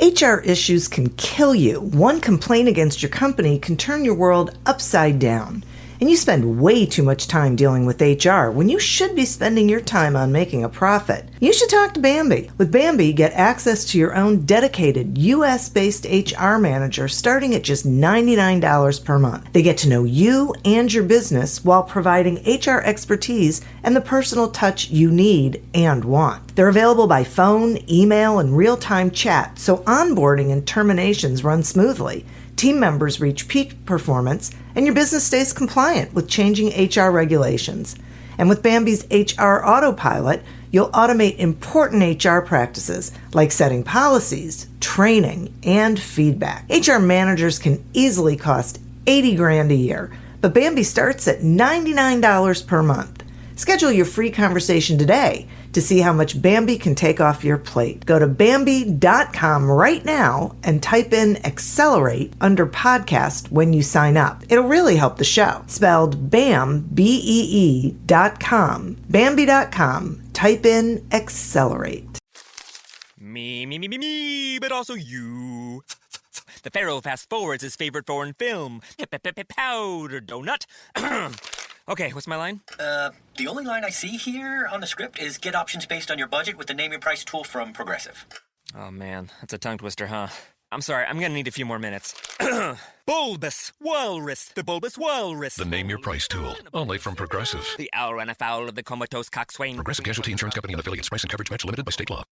HR issues can kill you. One complaint against your company can turn your world upside down. And you spend way too much time dealing with HR when you should be spending your time on making a profit. You should talk to Bambi. With Bambi, get access to your own dedicated US-based HR manager starting at just $99 per month. They get to know you and your business while providing HR expertise and the personal touch you need and want. They're available by phone, email, and real-time chat, so onboarding and terminations run smoothly. Team members reach peak performance, and your business stays compliant with changing HR regulations. And with Bambi's HR Autopilot, you'll automate important HR practices like setting policies, training, and feedback. HR managers can easily cost $80,000 a year, but Bambi starts at $99 per month. Schedule your free conversation today to see how much Bambi can take off your plate. Go to Bambi.com right now and type in Accelerate under podcast when you sign up. It'll really help the show. Spelled BAM, BEE.com. Bambi.com. Type in Accelerate. Me, but also you. The Pharaoh fast forwards his favorite foreign film, Powder Donut. Okay, what's my line? The only line I see here on the script is get options based on your budget with the Name Your Price tool from Progressive. Oh man, that's a tongue twister, huh? I'm sorry, I'm gonna need a few more minutes. Bulbous Walrus, the Bulbous Walrus. The Name Your Price tool, only from Progressive. The owl ran afoul of the comatose coxswain. Progressive Casualty Insurance Company and affiliates. Price and coverage match limited by state law.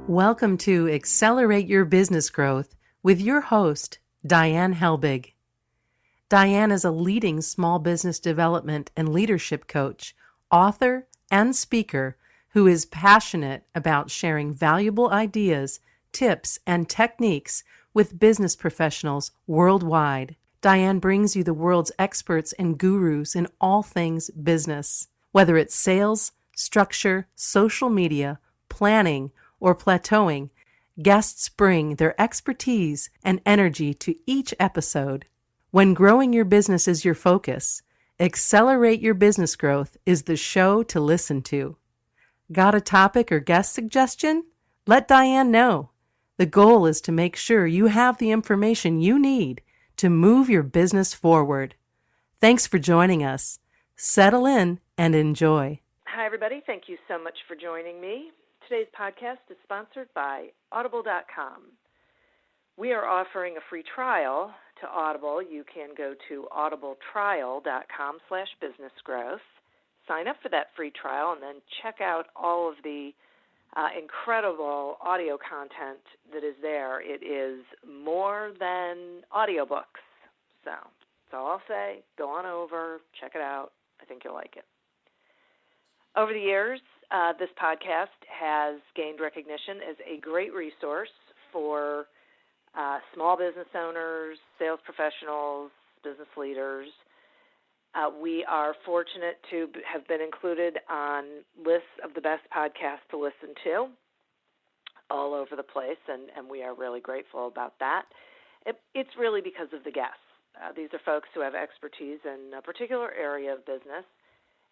Welcome to Accelerate Your Business Growth with your host, Diane Helbig. Diane is a leading small business development and leadership coach, author, and speaker who is passionate about sharing valuable ideas, tips, and techniques with business professionals worldwide. Diane brings you the world's experts and gurus in all things business, whether it's sales, structure, social media, planning, or plateauing. Guests bring their expertise and energy to each episode. When growing your business is your focus, Accelerate Your Business Growth is the show to listen to. Got a topic or guest suggestion? Let Diane know. The goal is to make sure you have the information you need to move your business forward. Thanks for joining us. Settle in and enjoy. Hi, everybody. Thank you so much for joining me. Today's podcast is sponsored by Audible.com. We are offering a free trial to Audible. You can go to audibletrial.com/businessgrowth. Sign up for that free trial and then check out all of the incredible audio content that is there. It is more than audiobooks. So that's all I'll say. Go on over, check it out. I think you'll like it. Over the years, this podcast has gained recognition as a great resource for small business owners, sales professionals, business leaders. We are fortunate to have been included on lists of the best podcasts to listen to all over the place, and we are really grateful about that. It's really because of the guests. These are folks who have expertise in a particular area of business,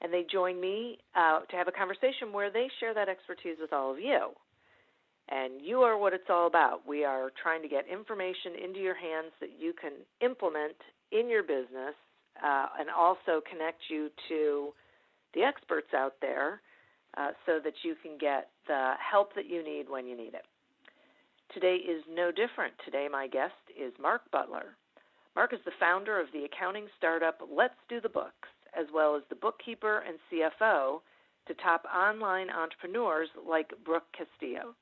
and they join me to have a conversation where they share that expertise with all of you. And you are what it's all about. We are trying to get information into your hands that you can implement in your business and also connect you to the experts out there so that you can get the help that you need when you need it. Today is no different. Today my guest is Mark Butler. Mark is the founder of the accounting startup Let's Do the Books, as well as the bookkeeper and CFO to top online entrepreneurs like Brooke Castillo.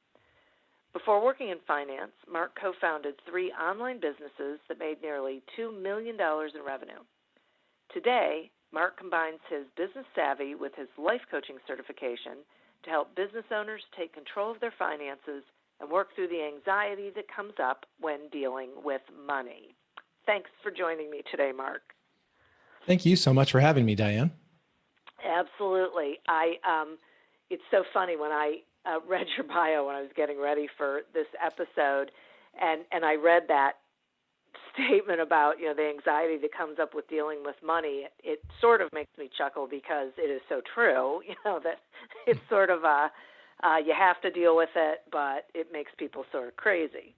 Before working in finance, Mark co-founded 3 online businesses that made nearly $2 million in revenue. Today, Mark combines his business savvy with his life coaching certification to help business owners take control of their finances and work through the anxiety that comes up when dealing with money. Thanks for joining me today, Mark. Thank you so much for having me, Diane. Absolutely. it's so funny when I read your bio when I was getting ready for this episode, and I read that statement about the anxiety that comes up with dealing with money. It sort of makes me chuckle because it is so true. That it's sort of you have to deal with it, but it makes people sort of crazy.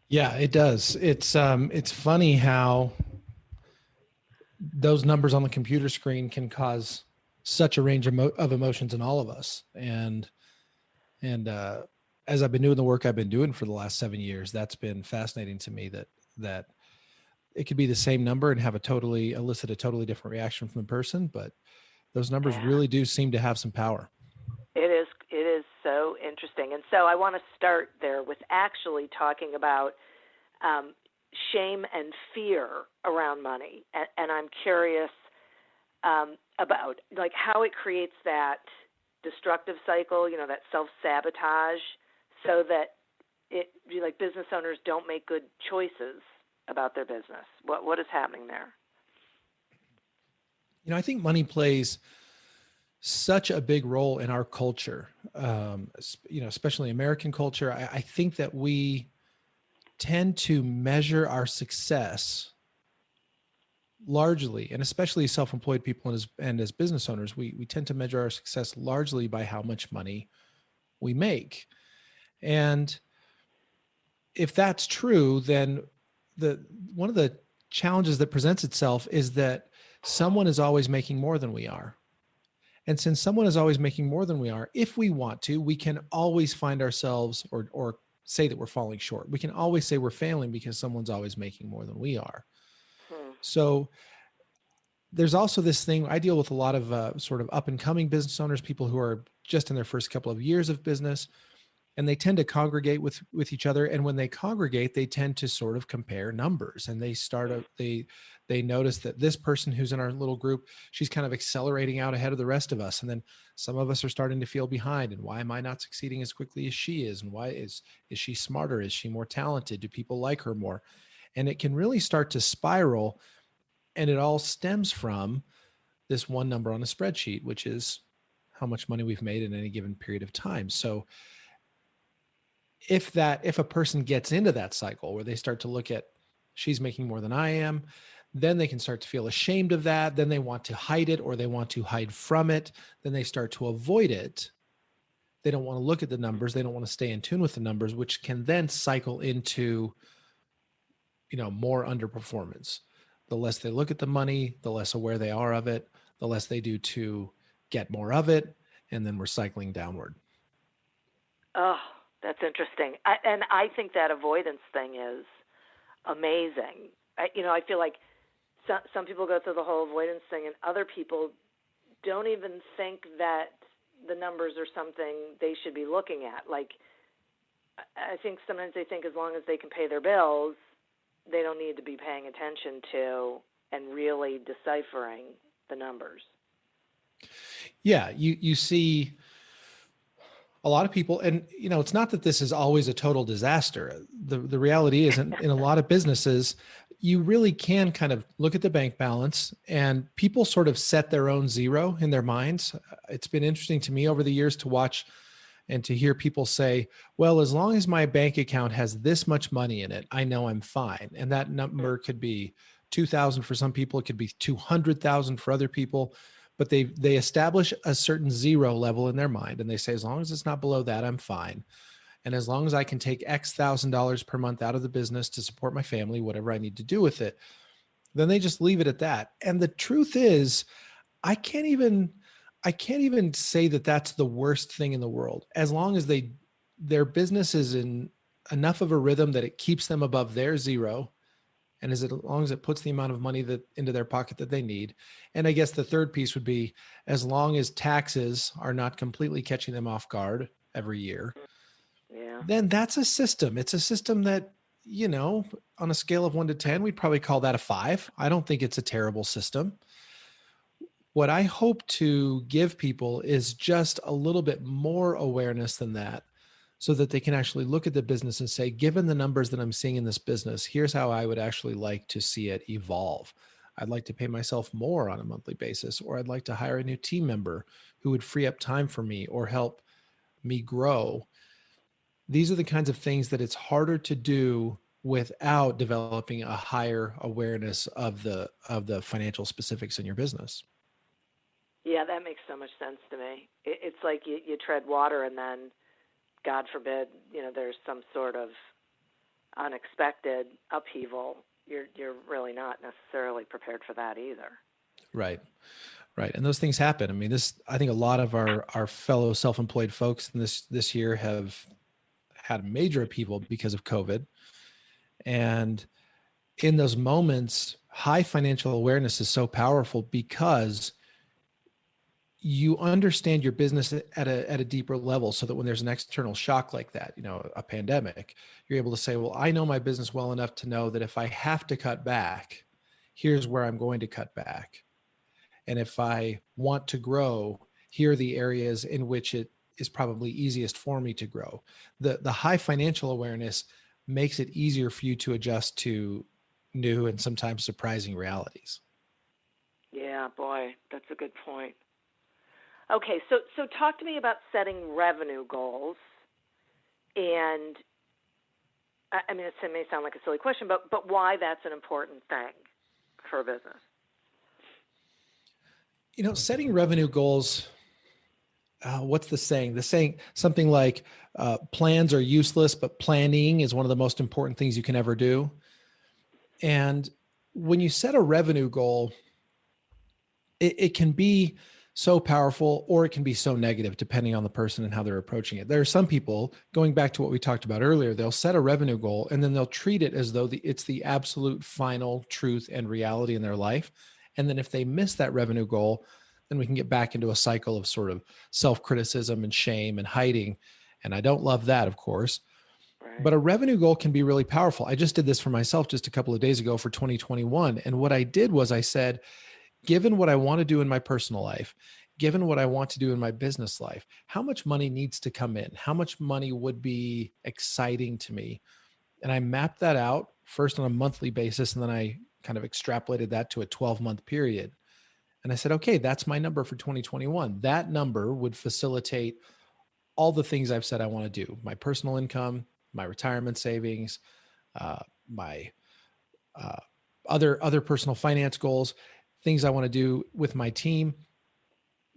Yeah, it does. It's funny how those numbers on the computer screen can cause such a range of emotions in all of us. And as I've been doing the work I've been doing for the last 7 years, that's been fascinating to me that it could be the same number and elicit a totally different reaction from the person, but those numbers really do seem to have some power. It is so interesting. And so I want to start there with actually talking about shame and fear around money. And I'm curious about like how it creates that destructive cycle, that self-sabotage, so that business owners don't make good choices about their business. What is happening there? I think money plays such a big role in our culture, especially American culture. I think that we tend to measure our success largely, and especially self-employed people and as business owners, we tend to measure our success largely by how much money we make. And if that's true, then one of the challenges that presents itself is that someone is always making more than we are. And since someone is always making more than we are, if we want to, we can always find ourselves or say that we're falling short. We can always say we're failing because someone's always making more than we are. So there's also this thing, I deal with a lot of sort of up and coming business owners, people who are just in their first couple of years of business, and they tend to congregate with each other. And when they congregate, they tend to sort of compare numbers, and they notice that this person who's in our little group, she's kind of accelerating out ahead of the rest of us. And then some of us are starting to feel behind. And why am I not succeeding as quickly as she is? And why is she smarter? Is she more talented? Do people like her more? And it can really start to spiral. And it all stems from this one number on a spreadsheet, which is how much money we've made in any given period of time. So if a person gets into that cycle where they start to look at, she's making more than I am, then they can start to feel ashamed of that. Then they want to hide it, or they want to hide from it. Then they start to avoid it. They don't want to look at the numbers. They don't want to stay in tune with the numbers, which can then cycle into, more underperformance. The less they look at the money, the less aware they are of it, the less they do to get more of it. And then we're cycling downward. Oh, that's interesting. I think that avoidance thing is amazing. I feel like some people go through the whole avoidance thing, and other people don't even think that the numbers are something they should be looking at. Like, I think sometimes they think as long as they can pay their bills, they don't need to be paying attention to and really deciphering the numbers. Yeah, you see a lot of people, and it's not that this is always a total disaster. The reality is, in a lot of businesses, you really can kind of look at the bank balance, and people sort of set their own zero in their minds. It's been interesting to me over the years to watch and to hear people say, well, as long as my bank account has this much money in it, I know I'm fine. And that number could be 2,000 for some people. It could be 200,000 for other people. But they establish a certain zero level in their mind. And they say, as long as it's not below that, I'm fine. And as long as I can take X $1,000s per month out of the business to support my family, whatever I need to do with it, then they just leave it at that. And the truth is, I can't even say that that's the worst thing in the world. As long as their business is in enough of a rhythm that it keeps them above their zero, and as long as it puts the amount of money into their pocket that they need. And I guess the third piece would be, as long as taxes are not completely catching them off guard every year, then that's a system. It's a system that, on a scale of 1 to 10, we'd probably call that a 5. I don't think it's a terrible system. What I hope to give people is just a little bit more awareness than that, so that they can actually look at the business and say, given the numbers that I'm seeing in this business, here's how I would actually like to see it evolve. I'd like to pay myself more on a monthly basis, or I'd like to hire a new team member who would free up time for me or help me grow. These are the kinds of things that it's harder to do without developing a higher awareness of the financial specifics in your business. Yeah, that makes so much sense to me. It's like you tread water and then, God forbid, there's some sort of unexpected upheaval. You're really not necessarily prepared for that either. Right. Right. And those things happen. I mean, I think a lot of our fellow self-employed folks in this year have had a major upheaval because of COVID. And in those moments, high financial awareness is so powerful because you understand your business at a deeper level, so that when there's an external shock like that, a pandemic, you're able to say, well, I know my business well enough to know that if I have to cut back, here's where I'm going to cut back. And if I want to grow, here are the areas in which it is probably easiest for me to grow. The high financial awareness makes it easier for you to adjust to new and sometimes surprising realities. Yeah, boy, that's a good point. Okay, so talk to me about setting revenue goals. And I mean, it may sound like a silly question, but why that's an important thing for a business? Setting revenue goals, what's the saying? The saying, something like plans are useless, but planning is one of the most important things you can ever do. And when you set a revenue goal, it can be so powerful, or it can be so negative, depending on the person and how they're approaching it. There are some people, going back to what we talked about earlier, they'll set a revenue goal and then they'll treat it as though it's the absolute final truth and reality in their life. And then if they miss that revenue goal, then we can get back into a cycle of sort of self-criticism and shame and hiding. And I don't love that, of course. Right. But a revenue goal can be really powerful. I just did this for myself just a couple of days ago for 2021. And what I did was I said, given what I want to do in my personal life, given what I want to do in my business life, how much money needs to come in? How much money would be exciting to me? And I mapped that out first on a monthly basis, and then I kind of extrapolated that to a 12-month period. And I said, okay, that's my number for 2021. That number would facilitate all the things I've said I want to do: my personal income, my retirement savings, my other personal finance goals, things I want to do with my team.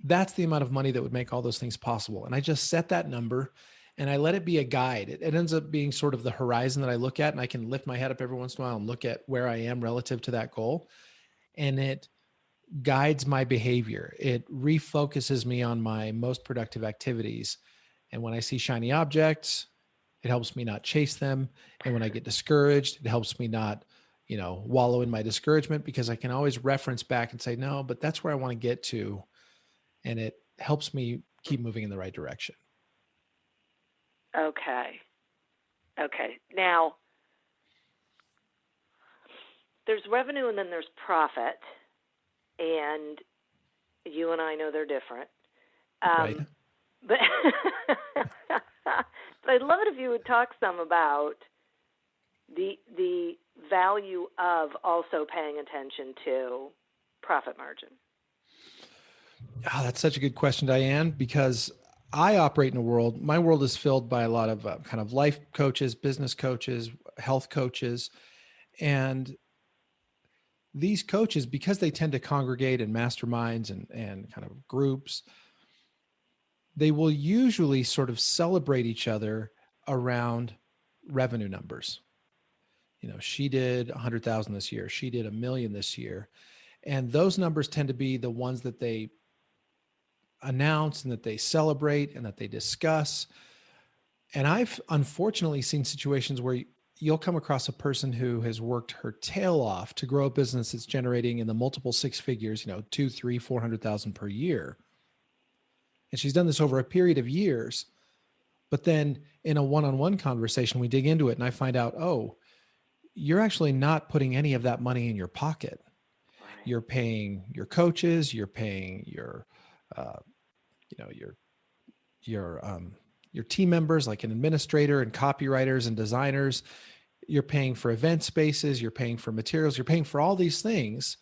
That's the amount of money that would make all those things possible. And I just set that number and I let it be a guide. It ends up being sort of the horizon that I look at, and I can lift my head up every once in a while and look at where I am relative to that goal. And it guides my behavior. It refocuses me on my most productive activities. And when I see shiny objects, it helps me not chase them. And when I get discouraged, it helps me not wallow in my discouragement, because I can always reference back and say, no, but that's where I want to get to. And it helps me keep moving in the right direction. Okay. Now, there's revenue and then there's profit. And you and I know they're different. Right. But I'd love it if you would talk some about the value of also paying attention to profit margin. Oh, that's such a good question, Diane, because I operate in a world, my world is filled by a lot of kind of life coaches, business coaches, health coaches. And these coaches, because they tend to congregate in masterminds and kind of groups, they will usually sort of celebrate each other around revenue numbers. She did 100,000 this year. She did 1 million this year. And those numbers tend to be the ones that they announce and that they celebrate and that they discuss. And I've unfortunately seen situations where you'll come across a person who has worked her tail off to grow a business that's generating in the multiple six figures, 2, 3, 400,000 per year. And she's done this over a period of years. But then in a one-on-one conversation, we dig into it and I find out, oh, you're actually not putting any of that money in your pocket. Right. You're paying your coaches, you're paying your team members, like an administrator and copywriters and designers. You're paying for event spaces, you're paying for materials, you're paying for all these things.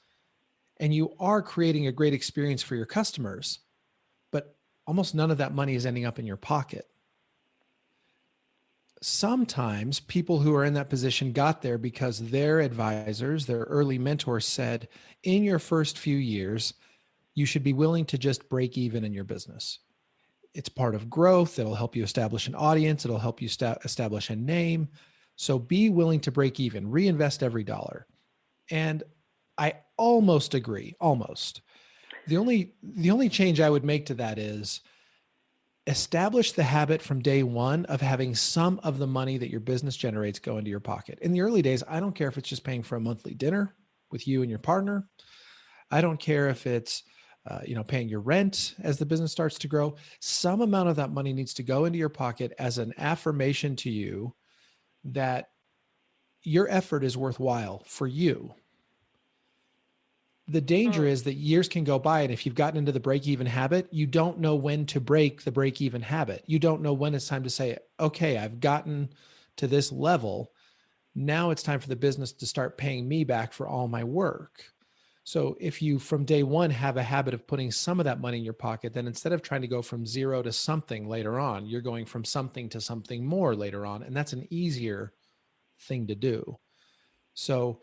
and you are creating a great experience for your customers, but almost none of that money is ending up in your pocket. Sometimes people who are in that position got there because their advisors, their early mentors said, in your first few years, you should be willing to just break even in your business. It's part of growth. It'll help you establish an audience. It'll help you establish a name. So be willing to break even, reinvest every dollar. And I almost agree, almost. The only change I would make to that is establish the habit from day one of having some of the money that your business generates go into your pocket. In the early days, I don't care if it's just paying for a monthly dinner with you and your partner. I don't care if it's paying your rent as the business starts to grow. Some amount of that money needs to go into your pocket as an affirmation to you that your effort is worthwhile for you. The danger is that years can go by, and if you've gotten into the break-even habit, you don't know when to break the break-even habit. You don't know when it's time to say, okay, I've gotten to this level. Now it's time for the business to start paying me back for all my work. So if you from day one have a habit of putting some of that money in your pocket, then instead of trying to go from zero to something later on, you're going from something to something more later on. And that's an easier thing to do. So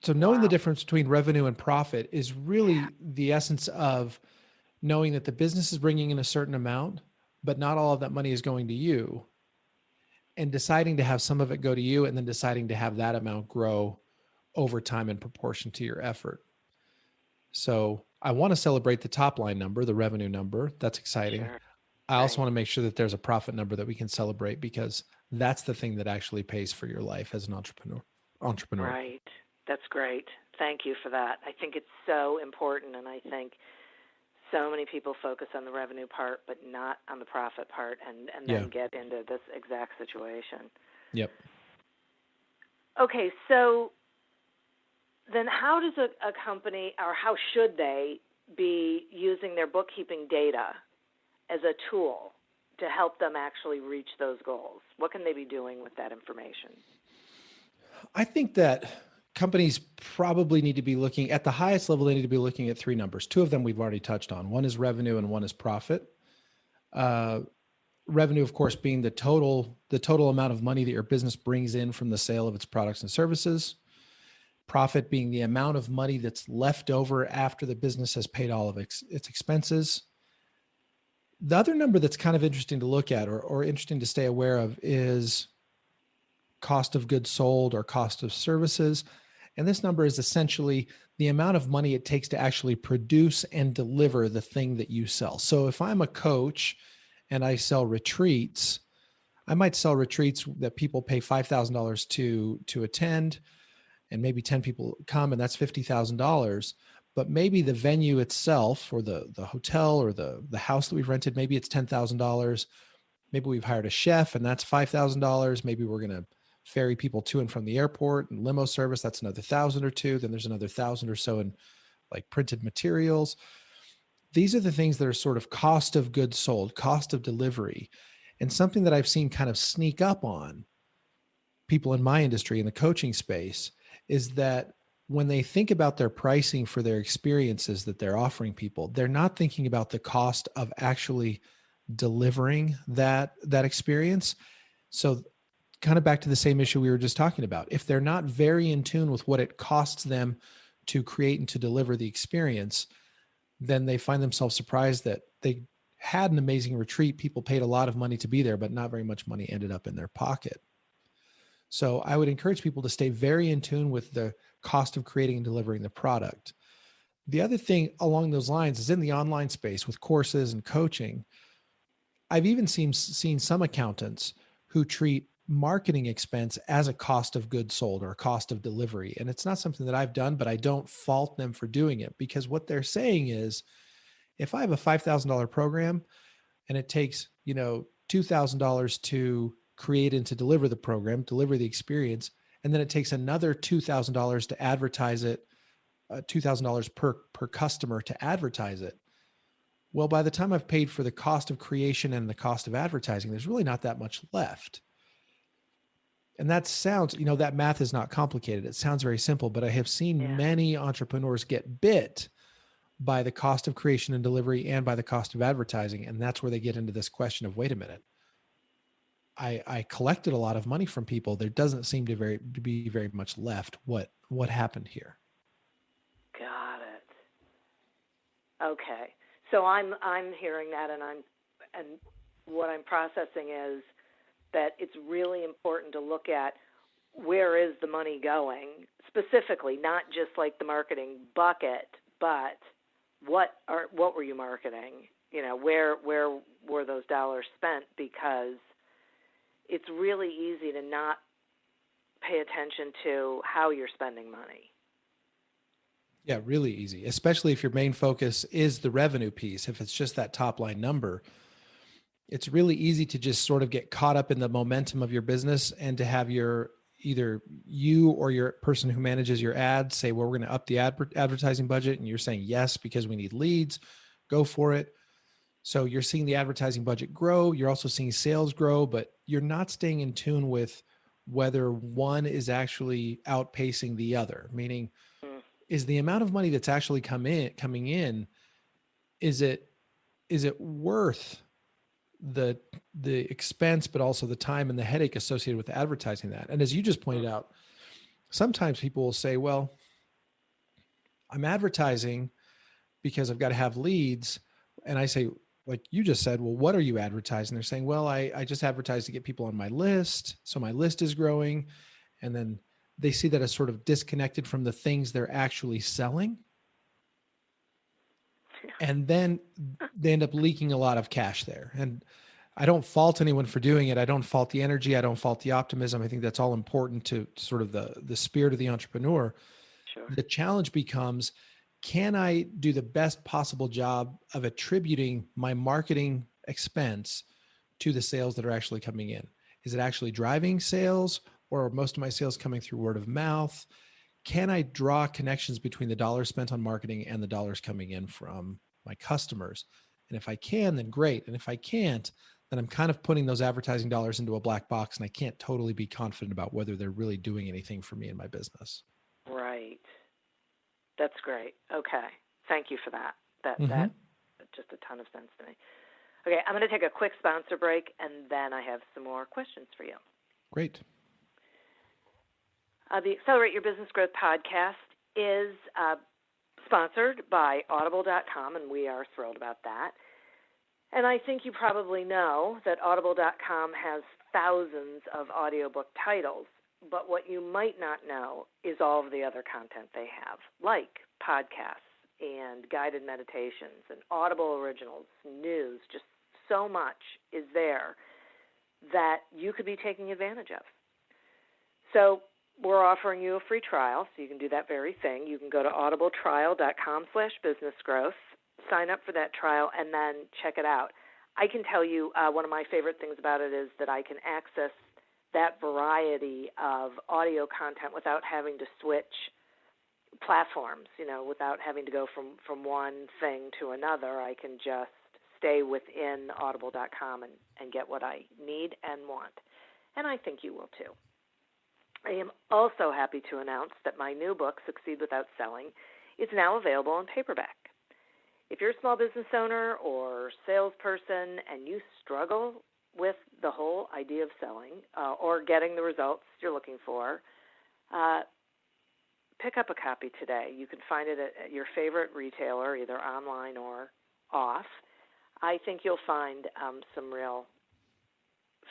knowing the difference between revenue and profit is really the essence of knowing that the business is bringing in a certain amount, but not all of that money is going to you, and deciding to have some of it go to you and then deciding to have that amount grow over time in proportion to your effort. So I want to celebrate the top line number, the revenue number. That's exciting. Sure. I also want to make sure that there's a profit number that we can celebrate, because that's the thing that actually pays for your life as an entrepreneur. Right. That's great. Thank you for that. I think it's so important, and I think so many people focus on the revenue part but not on the profit part, and then get into this exact situation. Yep. Okay, so then how does a company, or how should they be using their bookkeeping data as a tool to help them actually reach those goals? What can they be doing with that information? I think that companies probably need to be looking at the highest level. They need to be looking at three numbers. Two of them we've already touched on. One is revenue and one is profit. Revenue, of course, being the total amount of money that your business brings in from the sale of its products and services. Profit being the amount of money that's left over after the business has paid all of its expenses. The other number that's kind of interesting to look at, or interesting to stay aware of, is cost of goods sold or cost of services. And this number is essentially the amount of money it takes to actually produce and deliver the thing that you sell. So if I'm a coach and I sell retreats, I might sell retreats that people pay $5,000 to attend, and maybe 10 people come, and that's $50,000. But maybe the venue itself, or the hotel, or the house that we've rented, maybe it's $10,000. Maybe we've hired a chef, and that's $5,000. Maybe we're going to ferry people to and from the airport and limo service. That's another $1,000 or $2,000. Then there's another $1,000 or so in like printed materials. These are the things that are sort of cost of goods sold, cost of delivery. And something that I've seen kind of sneak up on people in my industry, in the coaching space, is that when they think about their pricing for their experiences that they're offering people, they're not thinking about the cost of actually delivering that experience. So kind of back to the same issue we were just talking about. If they're not very in tune with what it costs them to create and to deliver the experience, then they find themselves surprised that they had an amazing retreat. People paid a lot of money to be there, but not very much money ended up in their pocket. So I would encourage people to stay very in tune with the cost of creating and delivering the product. The other thing along those lines is in the online space with courses and coaching. I've even seen some accountants who treat marketing expense as a cost of goods sold or a cost of delivery. And it's not something that I've done, but I don't fault them for doing it, because what they're saying is, if I have a $5,000 program and it takes, $2,000 to create and to deliver the program, deliver the experience, and then it takes another $2,000 to advertise it, $2,000 per customer to advertise it. Well, by the time I've paid for the cost of creation and the cost of advertising, there's really not that much left. And that sounds, that math is not complicated. It sounds very simple, but I have seen many entrepreneurs get bit by the cost of creation and delivery and by the cost of advertising. And that's where they get into this question of, wait a minute, I collected a lot of money from people. There doesn't seem to be very much left. What happened here? Got it. Okay. So I'm hearing that, and what I'm processing is that it's really important to look at where is the money going specifically, not just like the marketing bucket, but what were you marketing? Where were those dollars spent? Because it's really easy to not pay attention to how you're spending money. Yeah, really easy, especially if your main focus is the revenue piece. If it's just that top line number, it's really easy to just sort of get caught up in the momentum of your business and to have either you or your person who manages your ads say, well, we're going to up the advertising budget. And you're saying yes, because we need leads, go for it. So you're seeing the advertising budget grow. You're also seeing sales grow, but you're not staying in tune with whether one is actually outpacing the other, meaning is the amount of money that's actually coming in, is it worth the expense, but also the time and the headache associated with advertising that? And as you just pointed out, sometimes people will say, well, I'm advertising because I've got to have leads. And I say, like you just said, well, what are you advertising? They're saying, well, I just advertise to get people on my list. So my list is growing. And then they see that as sort of disconnected from the things they're actually selling. And then they end up leaking a lot of cash there. And I don't fault anyone for doing it. I don't fault the energy. I don't fault the optimism. I think that's all important to sort of the spirit of the entrepreneur. Sure. The challenge becomes, can I do the best possible job of attributing my marketing expense to the sales that are actually coming in? Is it actually driving sales, or are most of my sales coming through word of mouth? Can I draw connections between the dollars spent on marketing and the dollars coming in from my customers? And if I can, then great. And if I can't, then I'm kind of putting those advertising dollars into a black box, and I can't totally be confident about whether they're really doing anything for me in my business. Right. That's great. Okay. Thank you for that. That just a ton of sense to me. Okay, I'm going to take a quick sponsor break, and then I have some more questions for you. Great. The Accelerate Your Business Growth podcast is sponsored by Audible.com, and we are thrilled about that. And I think you probably know that Audible.com has thousands of audiobook titles, but what you might not know is all of the other content they have, like podcasts and guided meditations and Audible originals, news. Just so much is there that you could be taking advantage of. So we're offering you a free trial, so you can do that very thing. You can go to audibletrial.com/businessgrowth, sign up for that trial, and then check it out. I can tell you one of my favorite things about it is that I can access that variety of audio content without having to switch platforms, without having to go from one thing to another. I can just stay within audible.com and get what I need and want. And I think you will too. I am also happy to announce that my new book, Succeed Without Selling, is now available in paperback. If you're a small business owner or salesperson and you struggle with the whole idea of selling or getting the results you're looking for, pick up a copy today. You can find it at your favorite retailer, either online or off. I think you'll find some real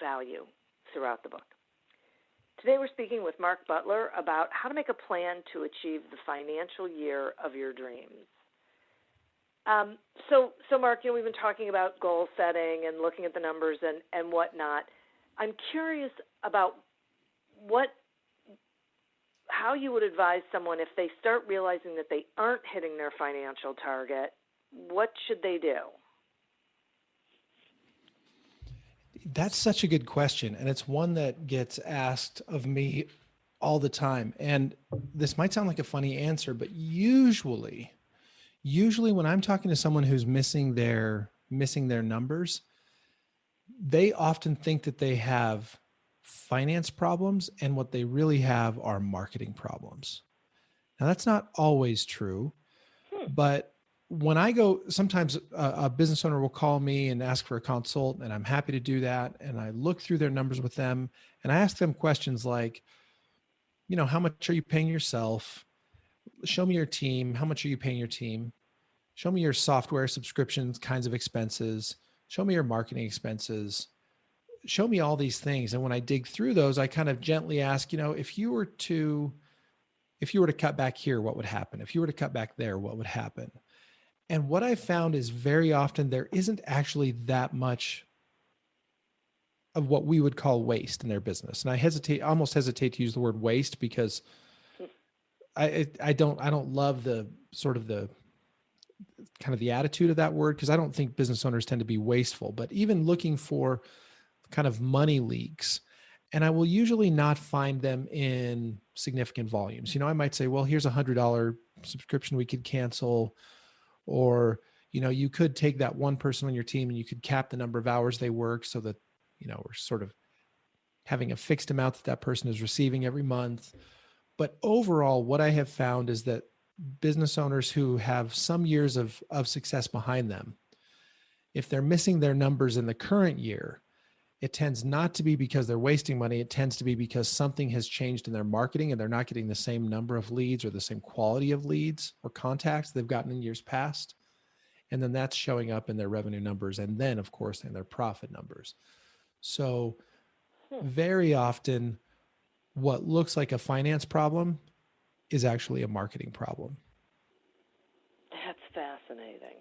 value throughout the book. Today we're speaking with Mark Butler about how to make a plan to achieve the financial year of your dreams. So Mark, we've been talking about goal setting and looking at the numbers and whatnot. I'm curious about how you would advise someone if they start realizing that they aren't hitting their financial target. What should they do? That's such a good question. And it's one that gets asked of me all the time. And this might sound like a funny answer, but usually when I'm talking to someone who's missing their numbers, they often think that they have finance problems, and what they really have are marketing problems. Now, that's not always true, but when I go, sometimes a business owner will call me and ask for a consult, and I'm happy to do that. And I look through their numbers with them, and I ask them questions like, how much are you paying yourself? Show me your team. How much are you paying your team? Show me your software subscriptions, kinds of expenses. Show me your marketing expenses. Show me all these things. And when I dig through those, I kind of gently ask, if you were to cut back here, what would happen? If you were to cut back there, what would happen? And what I found is very often there isn't actually that much of what we would call waste in their business. And I almost hesitate to use the word waste, because I don't love the sort of the kind of the attitude of that word, because I don't think business owners tend to be wasteful, but even looking for kind of money leaks. And I will usually not find them in significant volumes. I might say, well, here's $100 subscription we could cancel. Or, you could take that one person on your team and you could cap the number of hours they work so that, we're sort of having a fixed amount that person is receiving every month. But overall, what I have found is that business owners who have some years of success behind them, if they're missing their numbers in the current year, it tends not to be because they're wasting money. It tends to be because something has changed in their marketing and they're not getting the same number of leads or the same quality of leads or contacts they've gotten in years past. And then that's showing up in their revenue numbers. And then, of course, in their profit numbers. So very often what looks like a finance problem is actually a marketing problem. That's fascinating.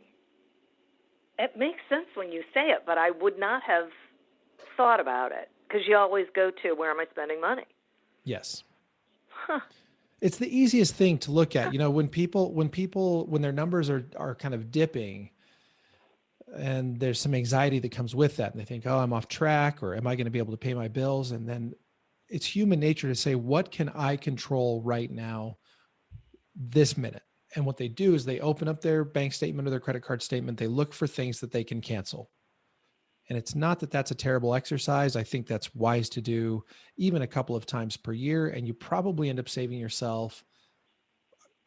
It makes sense when you say it, but I would not have thought about it, because you always go to, where am I spending money? Yes. It's the easiest thing to look at. When their numbers are kind of dipping, and there's some anxiety that comes with that, and they think, oh, I'm off track, or am I going to be able to pay my bills? And then it's human nature to say, what can I control right now, this minute? And what they do is they open up their bank statement or their credit card statement. They look for things that they can cancel. And it's not that that's a terrible exercise. I think that's wise to do even a couple of times per year. And you probably end up saving yourself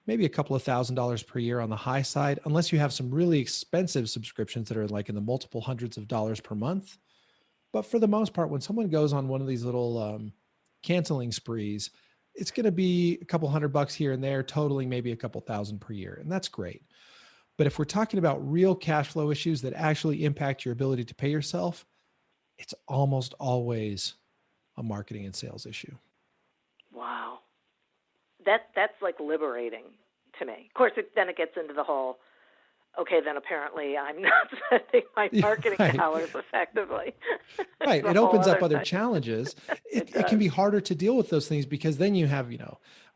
maybe a couple of $1,000s per year on the high side, unless you have some really expensive subscriptions that are like in the multiple hundreds of dollars per month. But for the most part, when someone goes on one of these little canceling sprees, it's going to be a couple $100 here and there, totaling maybe a couple thousand per year. And that's great. But if we're talking about real cash flow issues that actually impact your ability to pay yourself, it's almost always a marketing and sales issue. Wow. That's like liberating to me. Of course, then it gets into the whole, okay, then apparently I'm not spending my marketing dollars effectively. Right. It opens up other challenges. It can be harder to deal with those things, because then you have,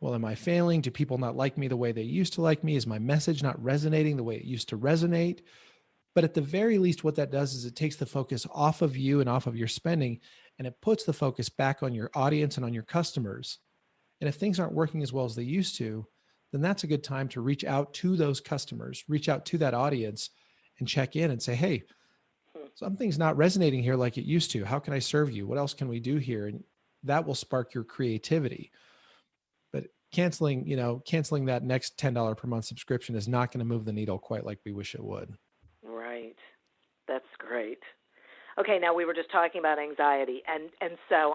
well, am I failing? Do people not like me the way they used to like me? Is my message not resonating the way it used to resonate? But at the very least, what that does is it takes the focus off of you and off of your spending, and it puts the focus back on your audience and on your customers. And if things aren't working as well as they used to, then that's a good time to reach out to those customers, reach out to that audience and check in and say, hey, something's not resonating here like it used to. How can I serve you? What else can we do here? And that will spark your creativity. But canceling that next $10 per month subscription is not going to move the needle quite like we wish it would. Right. That's great. Okay, now we were just talking about anxiety. And so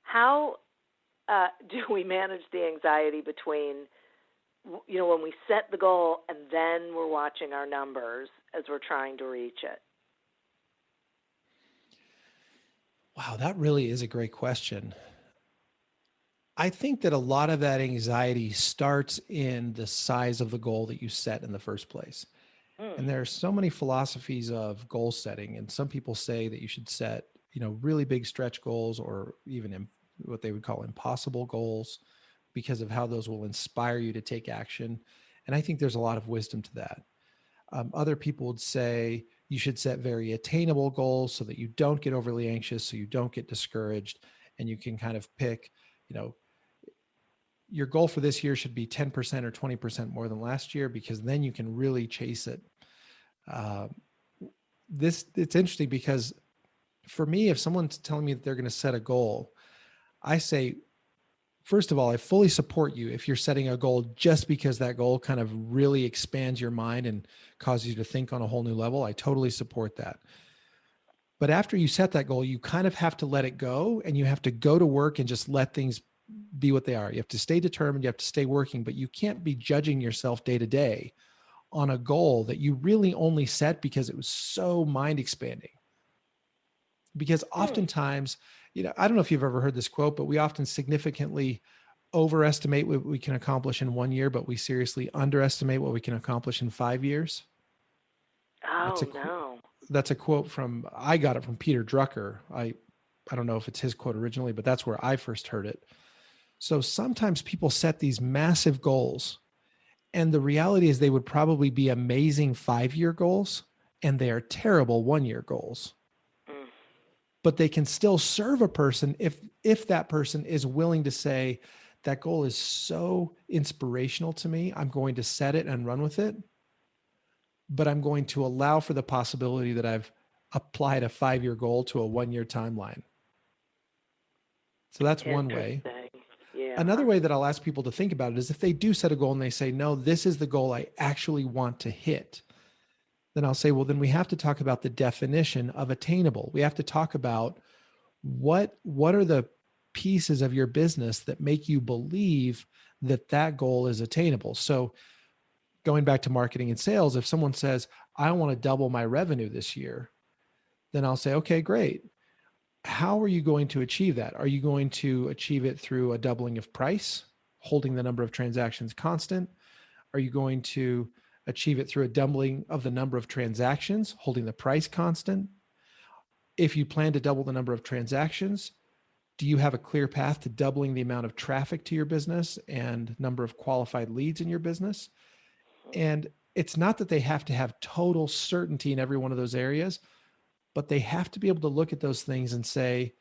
how do we manage the anxiety between, when we set the goal and then we're watching our numbers as we're trying to reach it? Wow, that really is a great question. I think that a lot of that anxiety starts in the size of the goal that you set in the first place. And there are so many philosophies of goal setting. And some people say that you should set, really big stretch goals, or even what they would call impossible goals, because of how those will inspire you to take action. And I think there's a lot of wisdom to that. Other people would say you should set very attainable goals so that you don't get overly anxious, so you don't get discouraged, and you can kind of pick, your goal for this year should be 10% or 20% more than last year, because then you can really chase it. It's interesting because For me, if someone's telling me that they're going to set a goal, I say, first of all, I fully support you if you're setting a goal just because that goal kind of really expands your mind and causes you to think on a whole new level. I totally support that. But after you set that goal, you kind of have to let it go, and you have to go to work and just let things be what they are. You have to stay determined, you have to stay working, but you can't be judging yourself day to day on a goal that you really only set because it was so mind expanding. Because oftentimes, I don't know if you've ever heard this quote, but we often significantly overestimate what we can accomplish in 1 year, but we seriously underestimate what we can accomplish in 5 years. No. That's a quote I got it from Peter Drucker. I don't know if it's his quote originally, but that's where I first heard it. So sometimes people set these massive goals, and the reality is they would probably be amazing 5-year goals, and they are terrible 1-year goals. But they can still serve a person if that person is willing to say, that goal is so inspirational to me, I'm going to set it and run with it, but I'm going to allow for the possibility that I've applied a 5-year goal to a 1-year timeline. So that's one way. Yeah. Another way that I'll ask people to think about it is if they do set a goal and they say, no, this is the goal I actually want to hit, then I'll say, well, then we have to talk about the definition of attainable. We have to talk about what are the pieces of your business that make you believe that that goal is attainable. So going back to marketing and sales, if someone says, I want to double my revenue this year, then I'll say, okay, great. How are you going to achieve that? Are you going to achieve it through a doubling of price, holding the number of transactions constant? Are you going to achieve it through a doubling of the number of transactions, holding the price constant? If you plan to double the number of transactions, do you have a clear path to doubling the amount of traffic to your business and number of qualified leads in your business? And it's not that they have to have total certainty in every one of those areas, but they have to be able to look at those things and say,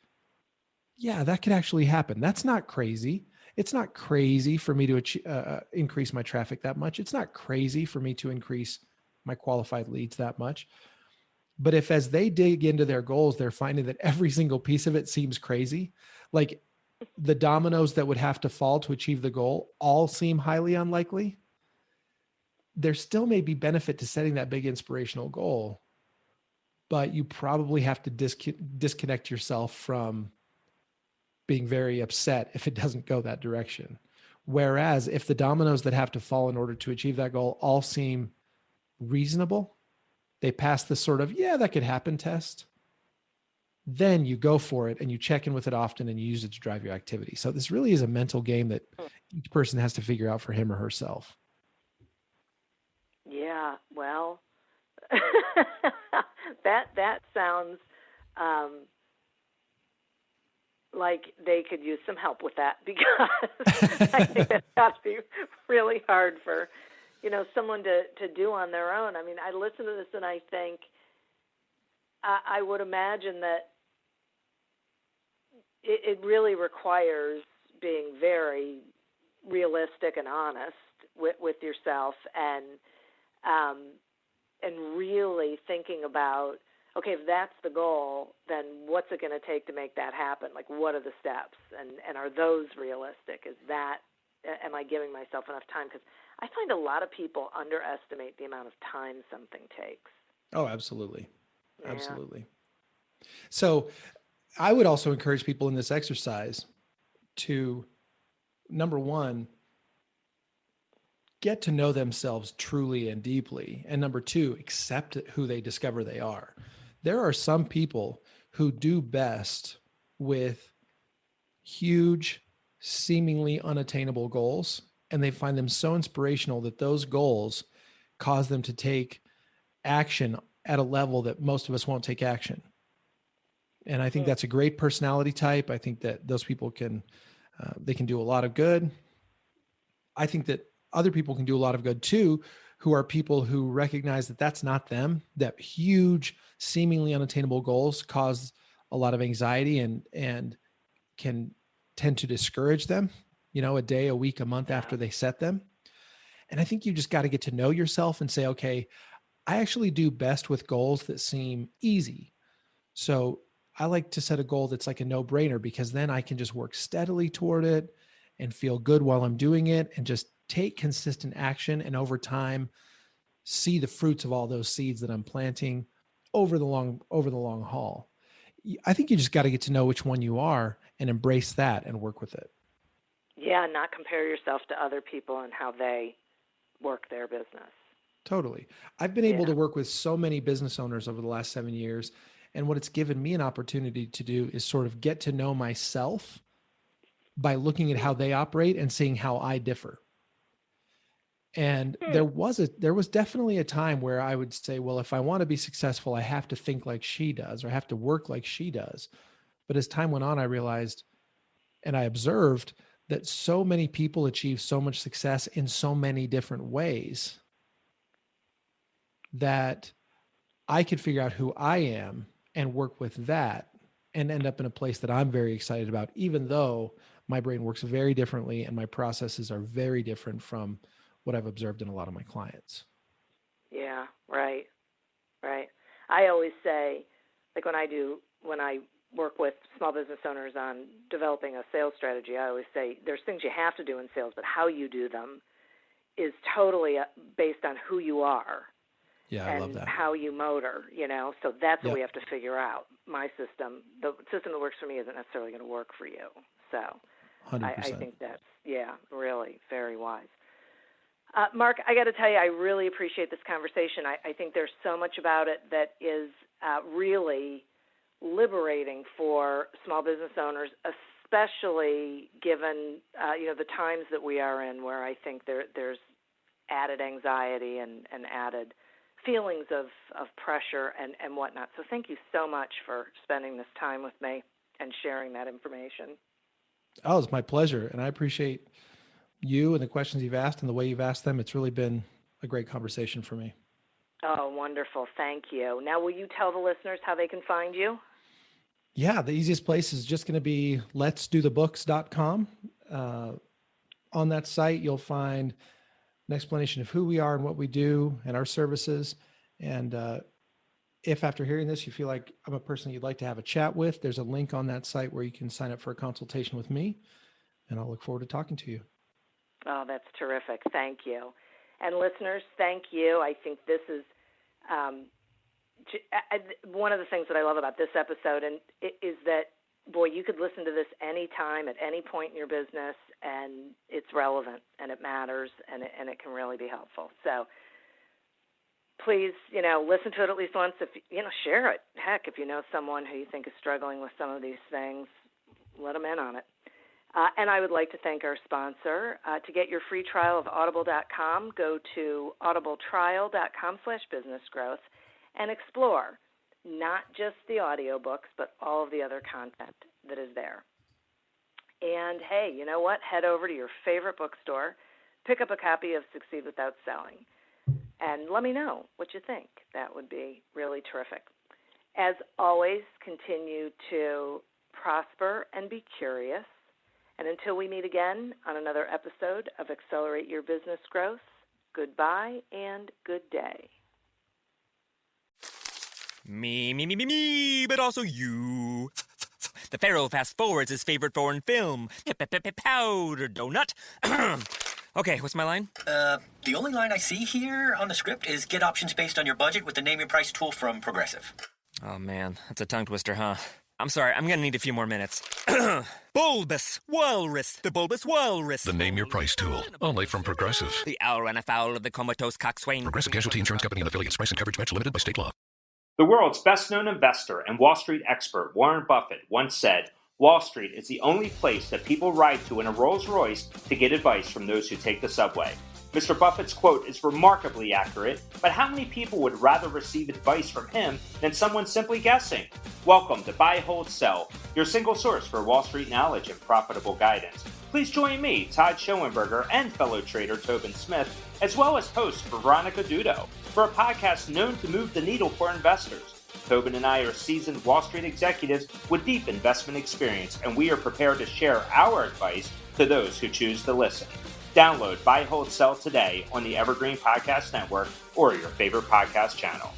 yeah, that could actually happen. That's not crazy. It's not crazy for me to increase my traffic that much. It's not crazy for me to increase my qualified leads that much. But if as they dig into their goals, they're finding that every single piece of it seems crazy, like the dominoes that would have to fall to achieve the goal all seem highly unlikely, there still may be benefit to setting that big inspirational goal, but you probably have to disconnect yourself from being very upset if it doesn't go that direction. Whereas if the dominoes that have to fall in order to achieve that goal all seem reasonable, they pass the sort of, yeah, that could happen test, then you go for it and you check in with it often and you use it to drive your activity. So this really is a mental game that each person has to figure out for him or herself. Yeah, well, that sounds like they could use some help with that, because I think that's got to be really hard for, someone to do on their own. I mean, I listen to this and I think, I would imagine that it really requires being very realistic and honest with yourself, and really thinking about, okay, if that's the goal, then what's it going to take to make that happen? Like, what are the steps, and are those realistic? Am I giving myself enough time? Because I find a lot of people underestimate the amount of time something takes. Oh, absolutely. Yeah. Absolutely. So I would also encourage people in this exercise to, number one, get to know themselves truly and deeply. And number two, accept who they discover they are. There are some people who do best with huge, seemingly unattainable goals, and they find them so inspirational that those goals cause them to take action at a level that most of us won't take action. And I think that's a great personality type. I think that those people they can do a lot of good. I think that other people can do a lot of good too, who are people who recognize that that's not them, that huge, seemingly unattainable goals cause a lot of anxiety and can tend to discourage them, a day, a week, a month after they set them. And I think you just got to get to know yourself and say, okay, I actually do best with goals that seem easy. So I like to set a goal that's like a no-brainer, because then I can just work steadily toward it and feel good while I'm doing it, and just take consistent action, and over time see the fruits of all those seeds that I'm planting over the long haul. I think you just got to get to know which one you are and embrace that and work with it. Yeah, not compare yourself to other people and how they work their business. Totally. I've been able to work with so many business owners over the last 7 years. And what it's given me an opportunity to do is sort of get to know myself by looking at how they operate and seeing how I differ. And there was definitely a time where I would say, well, if I want to be successful, I have to think like she does, or I have to work like she does. But as time went on, I realized, and I observed, that so many people achieve so much success in so many different ways that I could figure out who I am and work with that and end up in a place that I'm very excited about, even though my brain works very differently and my processes are very different from what I've observed in a lot of my clients. Yeah, right. I always say, like when I work with small business owners on developing a sales strategy, I always say there's things you have to do in sales, but how you do them is totally based on who you are. Yeah, I love that. And how you motor, so that's what we have to figure out. My system, the system that works for me isn't necessarily going to work for you. So 100%. I think that's, really very wise. Mark, I got to tell you, I really appreciate this conversation. I think there's so much about it that is really liberating for small business owners, especially given, the times that we are in, where I think there's added anxiety and added feelings of pressure and whatnot. So thank you so much for spending this time with me and sharing that information. Oh, it's my pleasure. And I appreciate you and the questions you've asked and the way you've asked them. It's really been a great conversation for me. Oh, wonderful. Thank you. Now, will you tell the listeners how they can find you? Yeah, the easiest place is just going to be letsdothebooks.com. On that site, you'll find an explanation of who we are and what we do and our services. And if after hearing this, you feel like I'm a person you'd like to have a chat with, there's a link on that site where you can sign up for a consultation with me, and I'll look forward to talking to you. Oh, that's terrific. Thank you. And listeners, thank you. I think this is one of the things that I love about this episode, and is that, boy, you could listen to this anytime, at any point in your business, and it's relevant, and it matters, and it can really be helpful. So please, listen to it at least once. If share it. Heck, if you know someone who you think is struggling with some of these things, let them in on it. And I would like to thank our sponsor. To get your free trial of Audible.com, go to audibletrial.com/businessgrowth and explore not just the audiobooks, but all of the other content that is there. And hey, you know what? Head over to your favorite bookstore, pick up a copy of Succeed Without Selling, and let me know what you think. That would be really terrific. As always, continue to prosper and be curious. And until we meet again on another episode of Accelerate Your Business Growth, goodbye and good day. Me, but also you. The Pharaoh fast forwards his favorite foreign film, Powder Donut. Okay, what's my line? The only line I see here on the script is get options based on your budget with the Name Your Price tool from Progressive. Oh man, that's a tongue twister, huh? I'm sorry, I'm gonna need a few more minutes. Bulbous Walrus, the Bulbous Walrus. The Name Your Price tool, only from Progressive. The owl ran afoul of the comatose coxswain. Progressive Casualty Insurance Company and affiliates. Price and coverage match limited by state law. The world's best-known investor and Wall Street expert Warren Buffett once said, "Wall Street is the only place that people ride to in a Rolls-Royce to get advice from those who take the subway." Mr. Buffett's quote is remarkably accurate, but how many people would rather receive advice from him than someone simply guessing? Welcome to Buy, Hold, Sell, your single source for Wall Street knowledge and profitable guidance. Please join me, Todd Schoenberger, and fellow trader Tobin Smith, as well as host Veronica Dudo, for a podcast known to move the needle for investors. Tobin and I are seasoned Wall Street executives with deep investment experience, and we are prepared to share our advice to those who choose to listen. Download Buy, Hold, Sell today on the Evergreen Podcast Network or your favorite podcast channel.